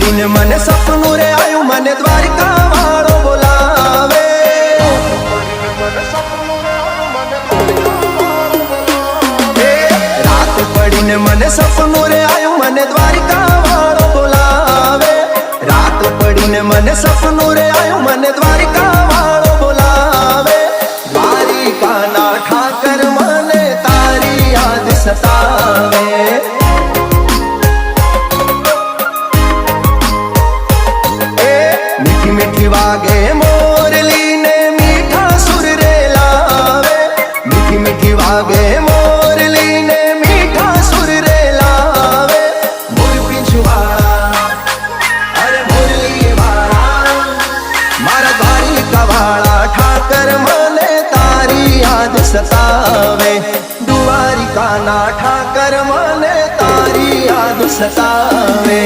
पड़ीने मने सपनू रे आयु मने द्वारिका वाळो बोलावे। रात पड़ीने मने सपनू रे आयु मने द्वारिका वाळो बोलावे। रात पड़ीने मने सपनू रे आयु मने द्वारिका वाळो बोलावे। द्वारिका ना ठाकर मने तारी याद सतावे। मीठी मीठी वागे मोरली ने मीठा सुर रे लावे। मीठी मीठी वागे मोरली ने मीठा सुर रे लावे। मोर पिछवाड़ा अरे मुरली वाला मारा द्वारिका वाला ठाकर मने तारी याद सतावे। द्वारिका ना ठाकर मने तारी याद सतावे।